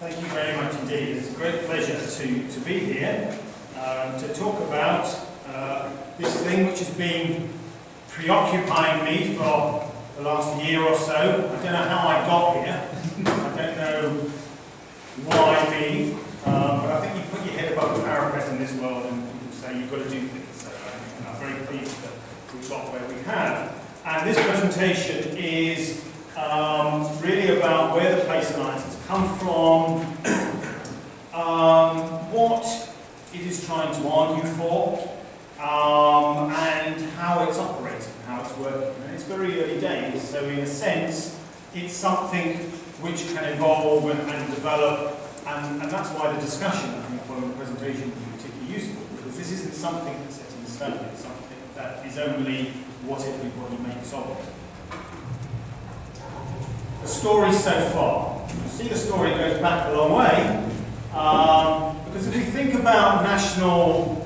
Thank you very much indeed. It's a great pleasure to be here to talk about this thing which has been preoccupying me for the last year or so. I don't know how I got here. I don't know why me, but I think you put your head above the parapet in this world and people say you've got to do things. So I'm very pleased that we've got where we have. And this presentation is really about where the place alliance has come from, what it is trying to argue for, and how it's operating, how it's working. And it's very early days, so in a sense, it's something which can evolve and develop, and that's why the discussion, I think, following the presentation will be particularly useful, because this isn't something that's set in stone, it's something that is only what everybody makes of it. The story so far. You see, the story goes back a long way, because if we think about national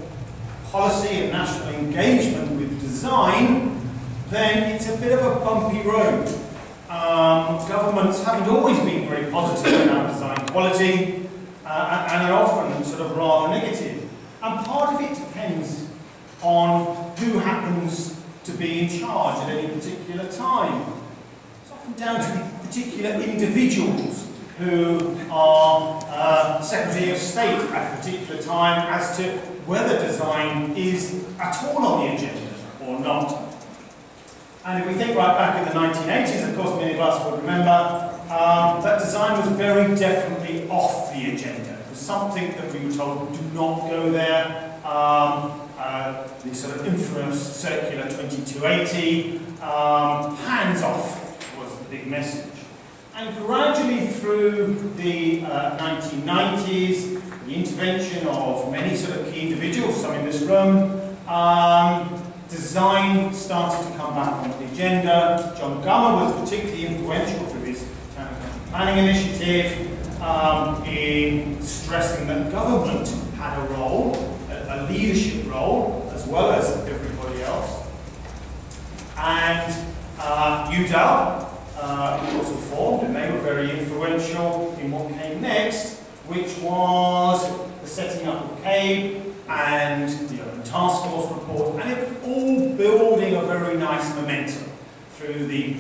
policy and national engagement with design, then it's a bit of a bumpy road. Governments haven't always been very positive about design quality, and are often sort of rather negative. And part of it depends on who happens to be in charge at any particular time. It's often down to particular individuals who are Secretary of State at a particular time as to whether design is at all on the agenda or not. And if we think right back in the 1980s, of course many of us will remember, that design was very definitely off the agenda. It was something that we were told, do not go there. The sort of infamous circular 2280, hands off was the big message. And gradually through the 1990s, the intervention of many sort of key individuals, some in this room, design started to come back on the agenda. John Gummer was particularly influential through his town and country planning initiative in stressing that government had a role, a leadership role, as well as everybody else. And UDAL was also formed, and they were very influential in what came next, which was the setting up of CABE and the Urban Task Force report, and it all building a very nice momentum through the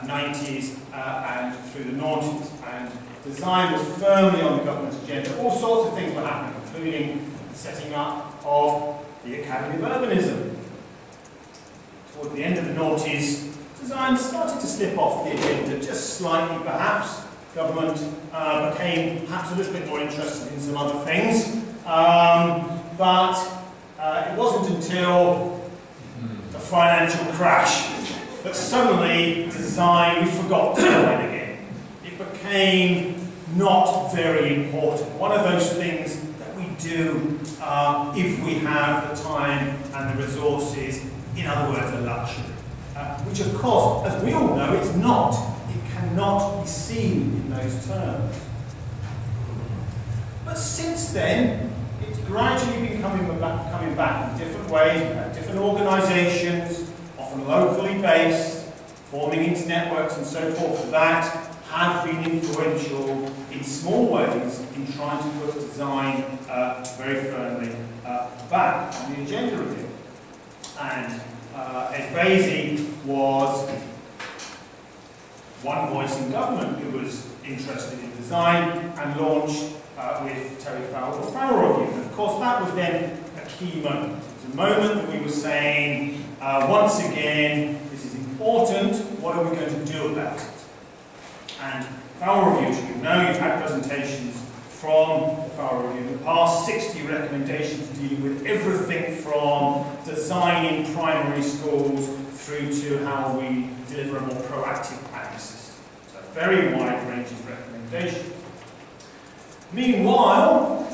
90s and through the noughties. And design was firmly on the government's agenda. All sorts of things were happening, including the setting up of the Academy of Urbanism. Toward the end of the noughties, design started to slip off the agenda, just slightly perhaps. Government became perhaps a little bit more interested in some other things. But it wasn't until the financial crash that suddenly design, we forgot design again. It became not very important. One of those things that we do if we have the time and the resources, in other words, a luxury. Which of course, as we all know, it's not. It cannot be seen in those terms. But since then, it's gradually been coming back in different ways. We've had different organisations, often locally based, forming internet-networks and so forth, that have been influential in small ways in trying to put design very firmly back on the agenda again. And Ed Vasey was one voice in government who was interested in design and launched with Terry Farrell's Farrell Review. And of course, that was then a key moment. It was a moment that we were saying, once again, this is important, what are we going to do about it? And Farrell Review, as you know, you've had presentations from the Farrell Review in the past, 60 recommendations dealing with everything from designing primary schools through to how we deliver a more proactive planning system. So a very wide range of recommendations. Meanwhile,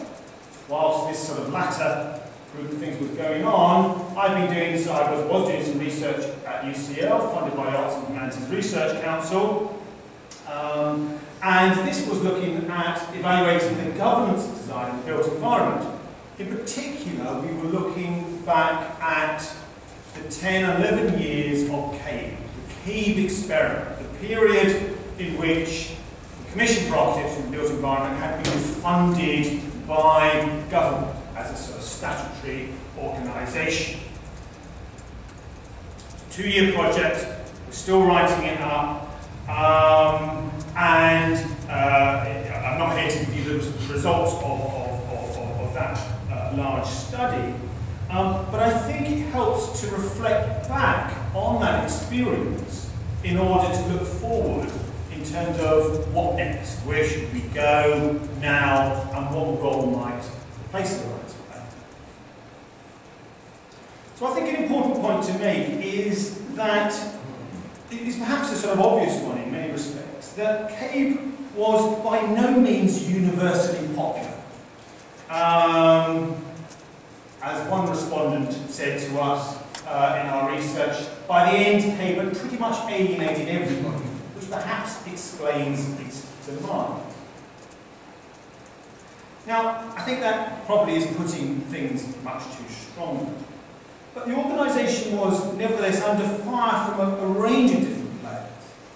whilst this sort of latter group of things was going on, I was doing some research at UCL, funded by the Arts and Humanities Research Council. And this was looking at evaluating the governance of design in the built environment. In particular, we were looking back at the 10, 11 years of CABE, the CABE experiment, the period in which Commission for Architecture and the Built Environment had been funded by government as a sort of statutory organisation. 2-year project, we're still writing it up, and I'm not here to give you the results of that large study, but I think it helps to reflect back on that experience in order to look forward in terms of what next, where should we go now, and what role might the place of rights play. So I think an important point to make is that it is perhaps a sort of obvious one in many respects, that CABE was by no means universally popular. As one respondent said to us in our research, by the end CABE had pretty much alienated everybody, which perhaps explains its demand. Now, I think that probably is putting things much too strongly. But the organisation was nevertheless under fire from a range of different players.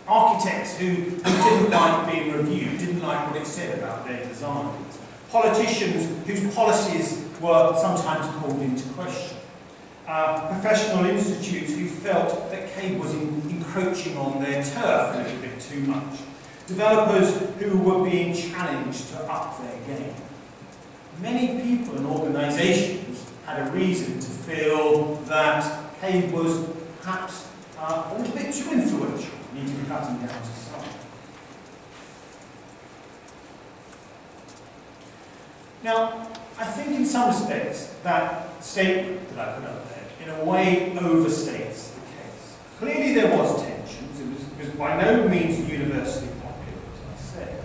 Architects who didn't like being reviewed, didn't like what it said about their designs. Politicians whose policies were sometimes called into question. Professional institutes who felt that CABE was encroaching on their turf a little bit too much. Developers who were being challenged to up their game. Many people and organisations had a reason to feel that CABE was perhaps a little bit too influential, needing cutting down to some. Now, I think in some respects that statement that I put up there in a way overstates the case. Clearly there was tensions, it was by no means universally popular, as I said.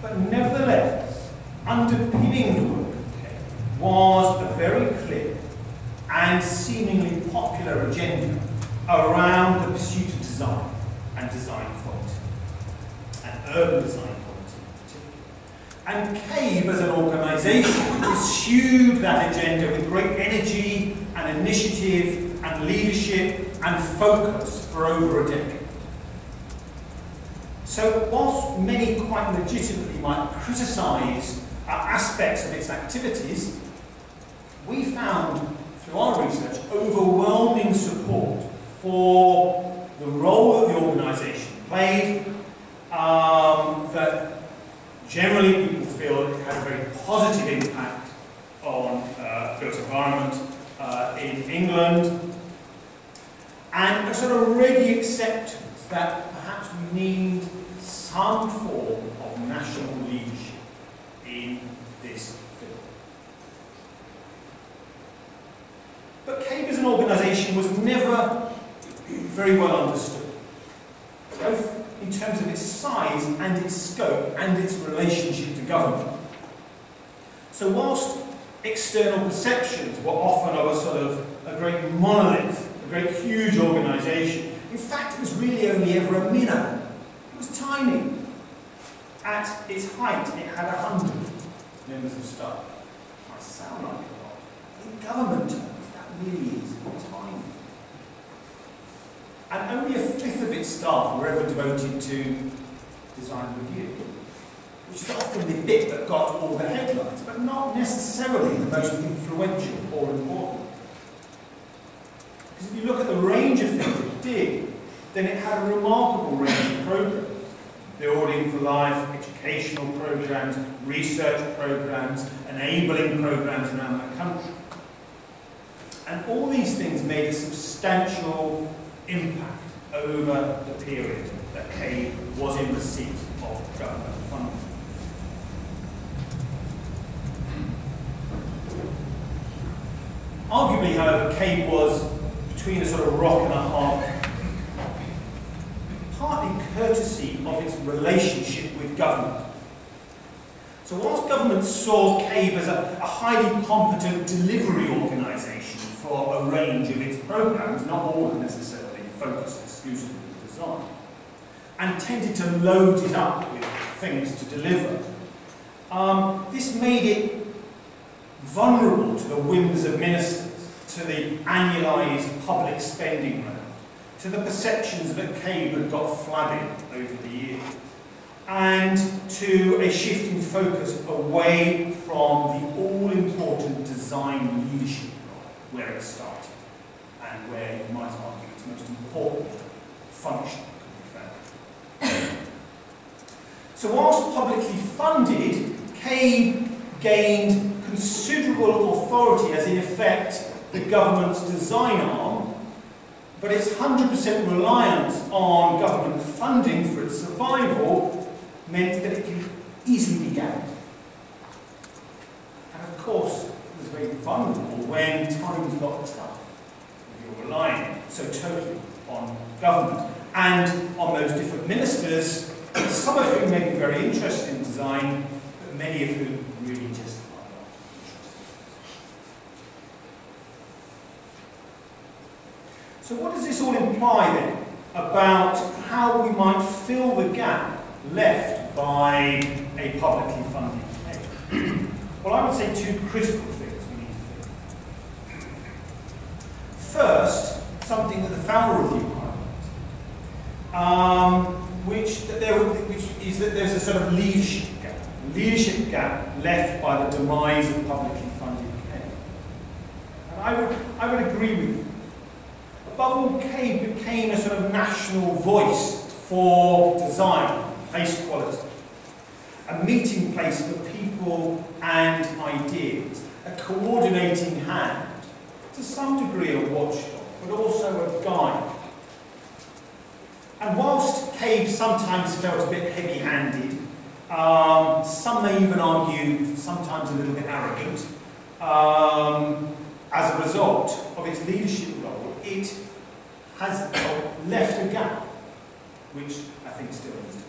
But nevertheless, underpinning the work of CABE was a very clear and seemingly popular agenda around the pursuit of design and design quality, and urban design quality. And CABE as an organisation pursued that agenda with great energy and initiative and leadership and focus for over a decade. So whilst many quite legitimately might criticise aspects of its activities, we found through our research overwhelming support for the role that the organisation played, that generally people feel it had a very positive impact on built environment in England, and a sort of ready acceptance that perhaps we need some form of national leadership in this field. But CABE as an organisation was never very well understood, both in terms of its size and its scope and its relationship to government. So whilst external perceptions were often of a sort of a great monolith, a great huge organisation, in fact it was really only ever a minnow. It was tiny. At its height it had 100 members of staff. It might sound like a lot. In government terms that really is tiny. And only a fifth of its staff were ever devoted to design review, which is often the bit that got all the headlines, but not necessarily the most influential or important. Because if you look at the range of things it did, then it had a remarkable range of programs. Building for Life, educational programs, research programs, enabling programs around the country. And all these things made a substantial impact over the period that CABE was in receipt of government funding. Arguably, however, CABE was between a sort of rock and a hard place, partly courtesy of its relationship with government. So whilst government saw CABE as a highly competent delivery organisation for a range of its programmes, not all necessarily focused exclusively on design, and tended to load it up with things to deliver, this made it vulnerable to the whims of ministers, to the annualised public spending round, to the perceptions that CABE had got flooded over the years. and to a shift in focus away from the all-important design leadership role, where it started, and where you might argue its most important function could be found. So whilst publicly funded, CABE gained considerable authority as, in effect, the government's design arm, but its 100% reliance on government funding for its survival meant that it could easily be gapped. And of course, it was very vulnerable when times got tough. You're relying so totally on government and on those different ministers, some of whom may be very interested in design, but many of whom really just are not interested. So what does this all imply then about how we might fill the gap left by a publicly funded CABE? Well, I would say two critical things we need to think. First, something that the Fowler Review highlighted, which is that there's a sort of leadership gap left by the demise of publicly funded CABE. And I would agree with you. Above all, CABE became a sort of national voice for design, place quality, a meeting place for people and ideas, a coordinating hand, to some degree a watchdog, but also a guide. And whilst CABE sometimes felt a bit heavy-handed, some may even argue sometimes a little bit arrogant, as a result of its leadership role, it has left a gap, which I think still needs to be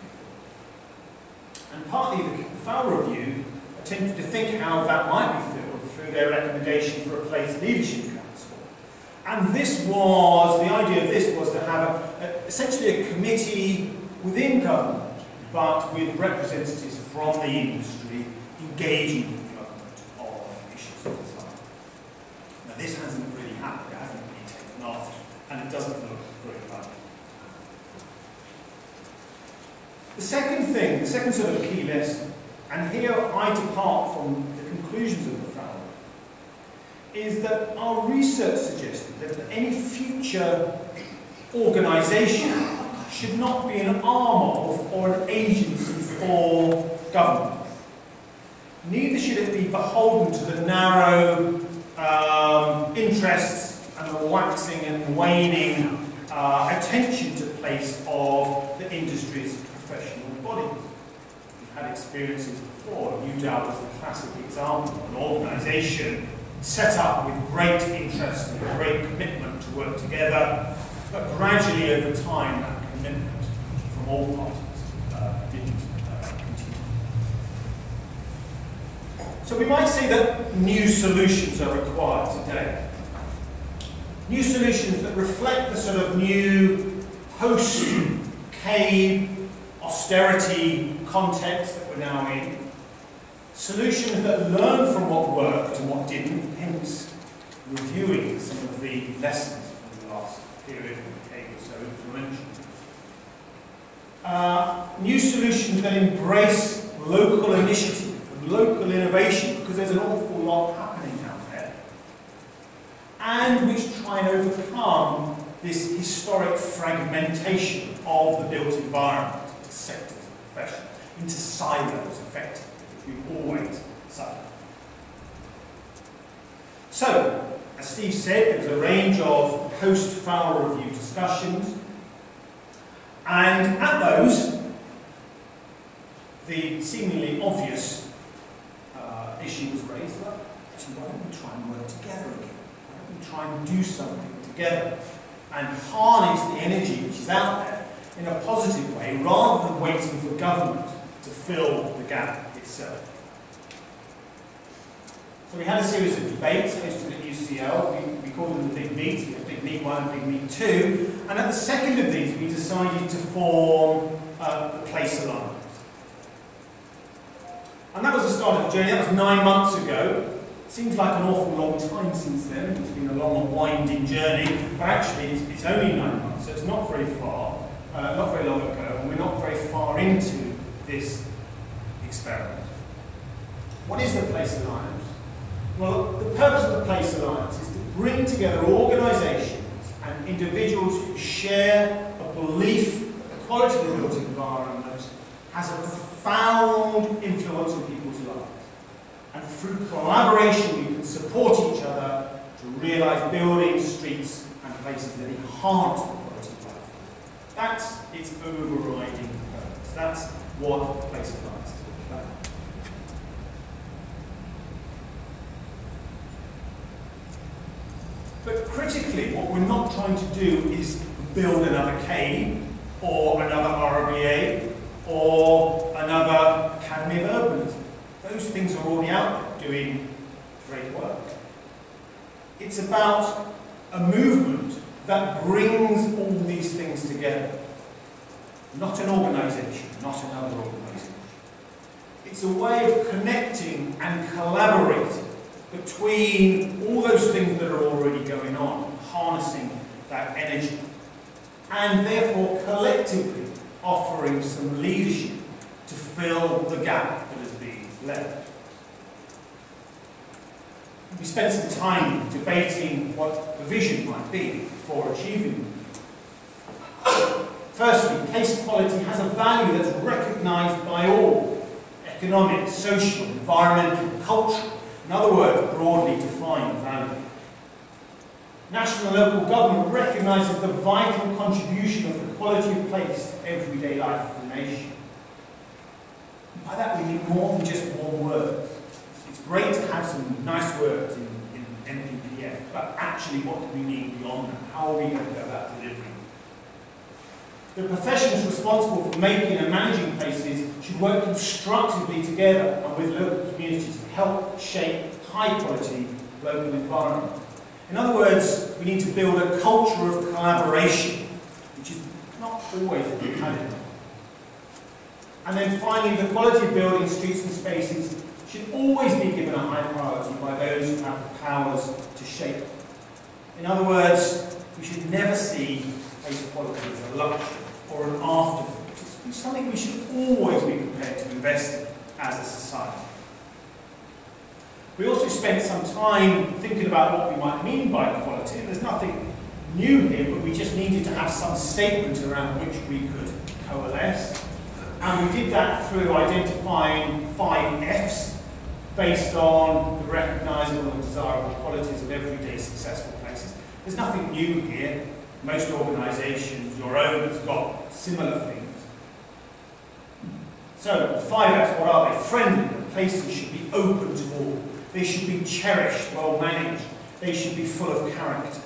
filled. And partly the Fowler Review attempted to think how that might be filled through their recommendation for a place leadership council. And the idea of this was to have essentially a committee within government, but with representatives from the industry engaging with government on issues of design. Now this hasn't really happened, it hasn't really taken off, and it doesn't look very likely. The second sort of key lesson, and here I depart from the conclusions of the Fowler, is that our research suggested that any future organisation should not be an arm of or an agency for government. Neither should it be beholden to the narrow interests and the waxing and waning attention to place of the industry's professional bodies. We've had experiences before. UDAL was the classic example of an organisation set up with great interest and great commitment to work together, but gradually over time that commitment from all parties didn't continue. So we might say that new solutions are required today. New solutions that reflect the sort of new post-CABE austerity context that we're now in. Solutions that learn from what worked and what didn't, hence reviewing some of the lessons from the last period when CABE was so influential. New solutions that embrace local initiative and local innovation, because there's an awful lot happening out there, and which try and overcome this historic fragmentation of the built environment into sectors and professions, into silos effectively, which we've always suffered. So, as Steve said, there's a range of post-Fowler Review discussions, and at those, the seemingly obvious issue was raised, well, actually, why don't we try and work together again? Why don't we try and do something together and harness the energy which is out there in a positive way, rather than waiting for government to fill the gap itself. So we had a series of debates hosted at UCL. We called them the Big Meet. We had Big Meet 1 and Big Meet 2. And at the second of these, we decided to form the Place Alliance. And that was the start of the journey. That was 9 months ago. Seems like an awful long time since then. It's been a long, winding journey. But actually, it's only 9 months, so it's not very far, not very long ago, and we're not very far into this experiment. What is the Place Alliance? Well, the purpose of the Place Alliance is to bring together organisations and individuals who share a belief that the quality of the built environment has a profound influence on people's lives. And through collaboration, we can support each other to realise buildings, streets, and places that enhance the quality of life. That's its overriding purpose. That's what the Place Alliance is all about. But critically, what we're not trying to do is build another cave, or another RBA, or another Academy of Urbanism. Those things are already out there doing great work. It's about a movement that brings all these things together. Not an organisation, not another organisation. It's a way of connecting and collaborating between all those things that are already going on, harnessing that energy, and therefore collectively offering some leadership to fill the gap that has been left. We spent some time debating what the vision might be for achieving it. Firstly, place quality has a value that's recognised by all: economic, social, environmental, cultural. In other words, broadly defined value. National and local government recognises the vital contribution of the quality of place to everyday life of the nation. By that we need more than just warm words. It's great to have some nice words in NPPF, but actually what do we need beyond that? How are we going to go about delivering? The professions responsible for making and managing places should work constructively together and with local communities to help shape high quality local environment. In other words, we need to build a culture of collaboration, which is not always what we've had enough. And then finally, the quality of buildings, streets and spaces should always be given a high priority by those who have the powers to shape it. In other words, we should never see place quality as a luxury or an afterthought. It's something we should always be prepared to invest in as a society. We also spent some time thinking about what we might mean by quality. There's nothing new here, but we just needed to have some statement around which we could coalesce. And we did that through identifying 5 Fs based on the recognisable and desirable qualities of everyday successful places. There's nothing new here. Most organisations, your own, has got similar things. So, the 5 Fs, what are they? Friendly. Places should be open to all. They should be cherished, well managed. They should be full of character.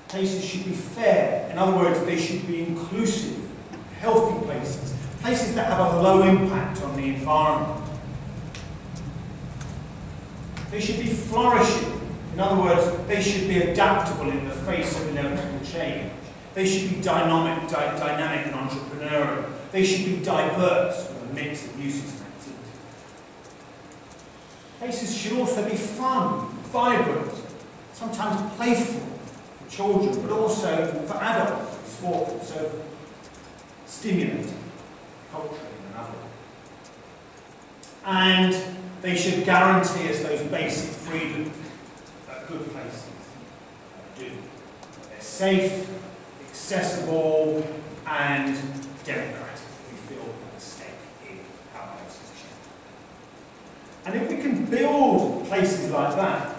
Places should be fair. In other words, they should be inclusive, healthy places. Places that have a low impact on the environment. They should be flourishing. In other words, they should be adaptable in the face of inevitable change. They should be dynamic and entrepreneurial. They should be diverse with a mix of uses and activities. Places should also be fun, vibrant, sometimes playful for children, but also for adults, for sport, and so forth. Stimulating, culturally and otherwise. And they should guarantee us those basic freedoms that good places do. They're safe, accessible, and democratic. We feel a stake in how places change. And if we can build places like that,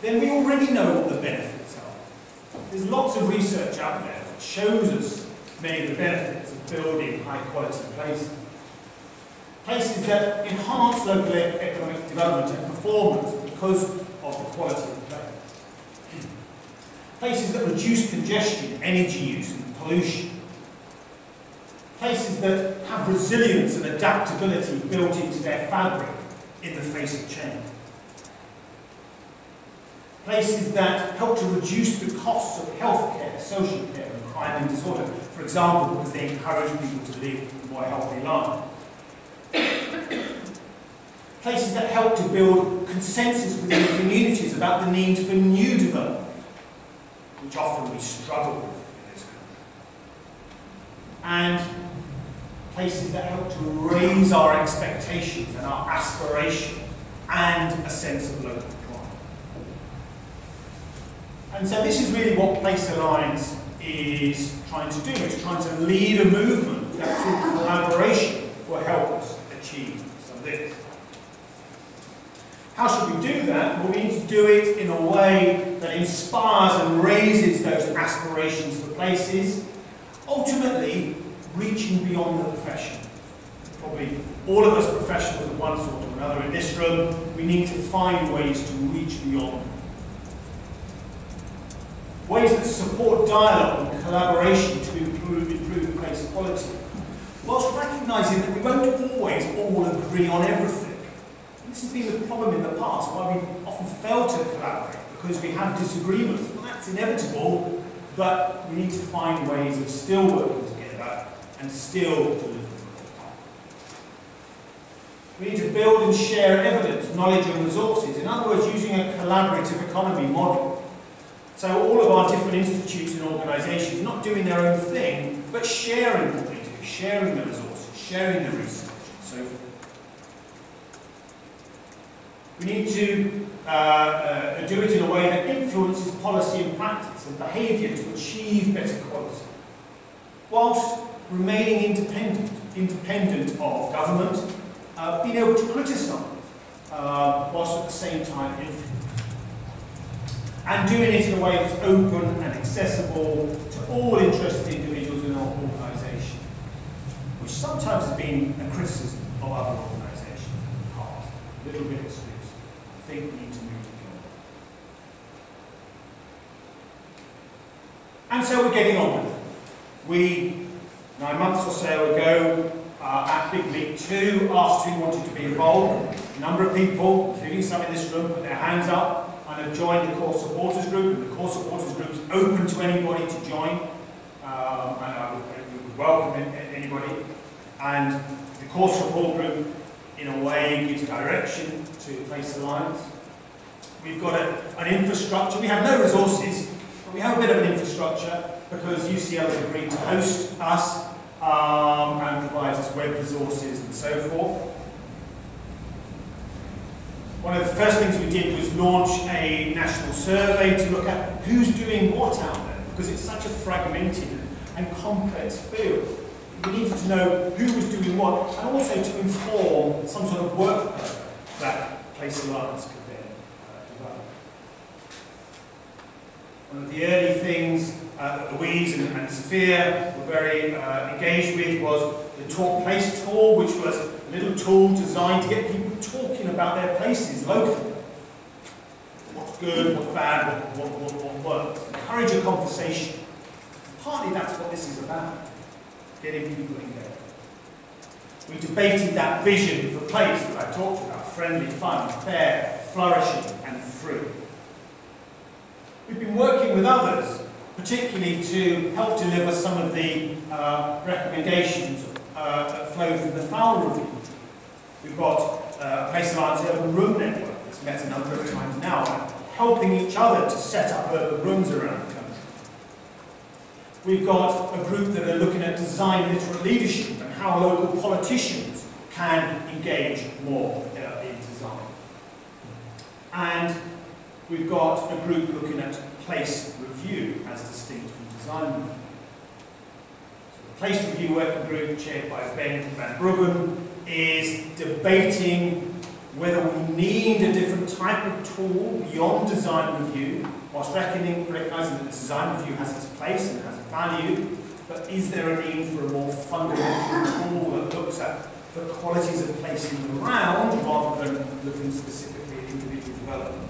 then we already know what the benefits are. There's lots of research out there that shows us many of the benefits of building high-quality places. Places that enhance local economic development and performance because of the quality of the place. Places that reduce congestion, energy use and pollution. Places that have resilience and adaptability built into their fabric in the face of change. Places that help to reduce the costs of healthcare, social care and crime and disorder. For example, because they encourage people to live more healthy lives. Places that help to build consensus within communities about the need for new development, which often we struggle with in this country. And places that help to raise our expectations and our aspirations and a sense of local pride. And so this is really what Place Alliance is trying to do. It's trying to lead a movement that through collaboration will help us achieve some of this. How should we do that? Well, we need to do it in a way that inspires and raises those aspirations for places, ultimately reaching beyond the profession. Probably all of us professionals of one sort or another in this room, we need to find ways to reach beyond. Ways that support dialogue and collaboration to improve place quality, whilst recognising that we won't always all agree on everything. This has been the problem in the past, why we've often failed to collaborate, because we have disagreements. Well, that's inevitable, but we need to find ways of still working together and still delivering. We need to build and share evidence, knowledge and resources. In other words, using a collaborative economy model. So all of our different institutes and organisations not doing their own thing, but sharing what they do, sharing the resources, sharing the research, and so forth. We need to do it in a way that influences policy and practice and behaviour to achieve better quality, whilst remaining independent of government, being able to criticise, whilst at the same time influence. And doing it in a way that's open and accessible to all interested individuals in our organisation, which sometimes has been a criticism of other organisations in the past. A little bit exclusive. I think we need to move beyond. And so we're getting on with it. We, 9 months or so ago, at Big Meet 2, asked who wanted to be involved. A number of people, including some in this room, put their hands up and have joined the core supporters group, and the core supporters group is open to anybody to join, and I would welcome anybody. And the core support group, in a way, gives direction to Place Alliance. We've got an infrastructure. We have no resources, but we have a bit of an infrastructure because UCL has agreed to host us and provides us web resources and so forth. One of the first things we did was launch a national survey to look at who's doing what out there, because it's such a fragmented and complex field. We needed to know who was doing what, and also to inform some sort of work program that Place Alliance could then develop. One of the early things that Louise and Sophia were very engaged with was the Talk Place tool, which was a little tool designed to get people talking about their places locally. What's good, what's bad, what works. Encourage a conversation. Partly that's what this is about, getting people engaged. We debated that vision for place that I talked about, friendly, fun, fair, flourishing and free. We've been working with others, particularly to help deliver some of the recommendations that flow from the FOWL review. We've got a Place Alliance Urban Room Network that's met a number of times now, helping each other to set up urban rooms around the country. We've got a group that are looking at design literate leadership and how local politicians can engage more in design. And we've got a group looking at place review as distinct from design review. So the place review working group, chaired by Ben van Bruggen, is debating whether we need a different type of tool beyond design review, whilst recognizing that the design review has its place and has value, but is there a need for a more fundamental tool that looks at the qualities of placing them around rather than looking specifically at individual development?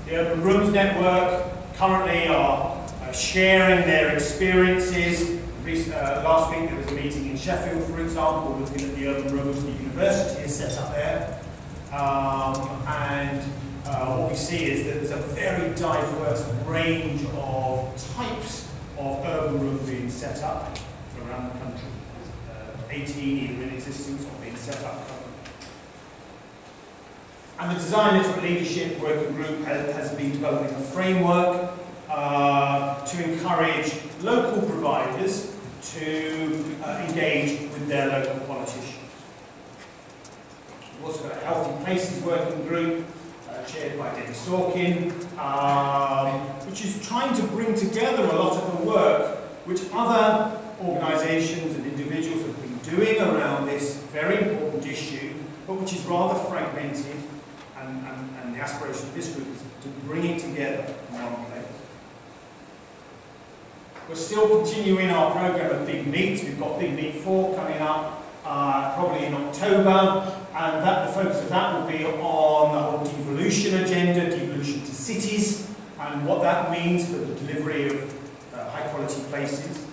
The Urban Rooms Network currently are sharing their experiences. Last week there was a meeting in Sheffield, for example, looking at the urban rooms the university has set up there. What we see is that there's a very diverse range of types of urban rooms being set up around the country. There's 18 either in existence or being set up. And the Design Literate Leadership Working Group has been developing a framework to encourage local providers to engage with their local politicians. We've also got a Healthy Places working group, chaired by Debbie Sorkin, which is trying to bring together a lot of the work which other organisations and individuals have been doing around this very important issue, but which is rather fragmented, and the aspiration of this group is to bring it together in one place. We're still continuing our programme of Big Meets. We've got Big Meet 4 coming up probably in October, and the focus of that will be on the whole devolution agenda, devolution to cities, and what that means for the delivery of high-quality places.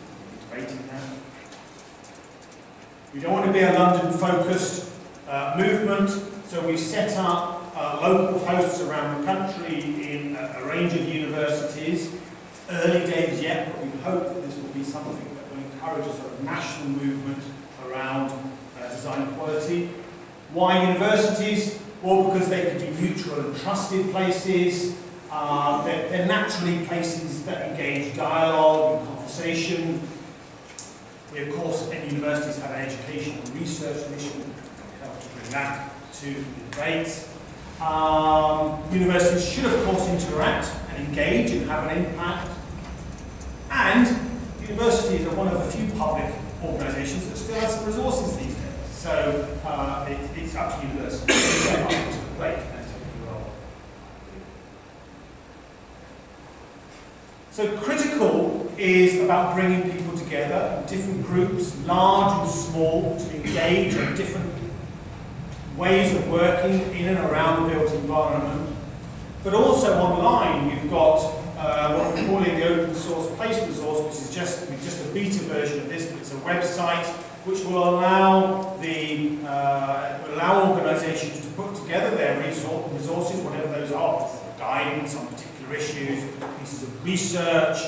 We're debating that. We don't want to be a London-focused movement, so we've set up local hosts around the country in a range of universities. It's early days yet, but we hope that this will be something that will encourage a sort of national movement around design quality. Why universities? Well, because they can be neutral and trusted places. They're naturally places that engage dialogue and conversation. We, of course, at universities have an education and research mission to help to bring that to the debate. Universities should, of course, interact and engage and have an impact. And universities are one of the few public organisations that still have some resources these days. So it's up to universities to step up to the plate and take a role. So critical is about bringing people together, different groups, large and small, to engage in different ways of working in and around the built environment. But also online, you've got what we're calling the open source place resource, which is just a beta version of this, but it's a website which will allow organisations to put together their resources, whatever those are, guidance on particular issues, pieces of research,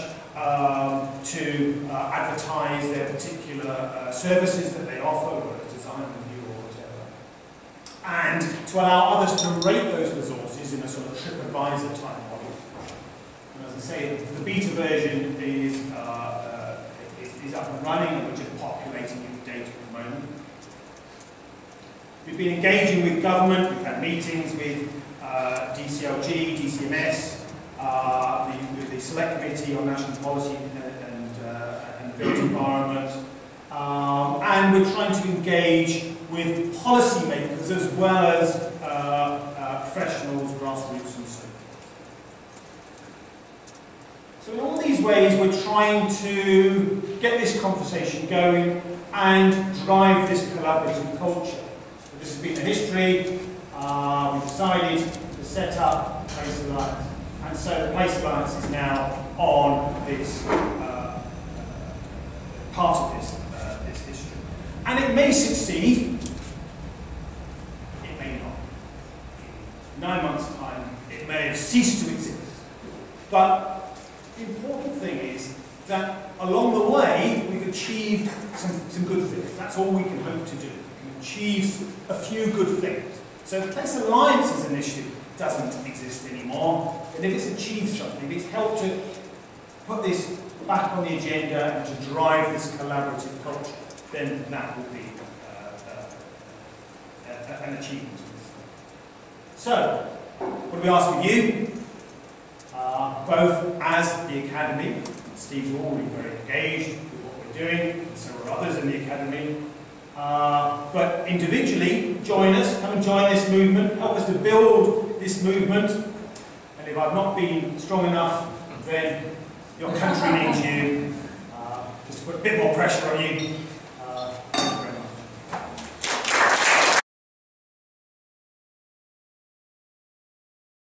to advertise their particular services that they offer, whether it's design review or whatever, and to allow others to rate those resources in a sort of TripAdvisor type model. And as I say, the beta version is up and running, and we're just populating it with data at the moment. We've been engaging with government. We've had meetings with DCLG, DCMS, the Select Committee on National Policy and the Built Environment, and we're trying to engage with policymakers as well as professionals, grassroots, and so forth. So in all these ways, we're trying to get this conversation going and drive this collaborative culture. So this has been the history. We've decided to set up Place Alliance, and so the Place Alliance is now on this part of this history. And it may succeed, it may not. In 9 months' time, it may have ceased to exist. But the important thing is that along the way, we've achieved some good things. That's all we can hope to do. We can achieve a few good things. So the Place Alliance as an issue doesn't exist anymore, but if it's achieved something, it's helped to put this back on the agenda and to drive this collaborative culture, then that will be an achievement. So, what do we ask of you? Both as the Academy, Steve's already very engaged with what we're doing, and so are others in the Academy, but individually, join us, come and join this movement, help us to build this movement, and if I've not been strong enough, then your country needs you, just to put a bit more pressure on you.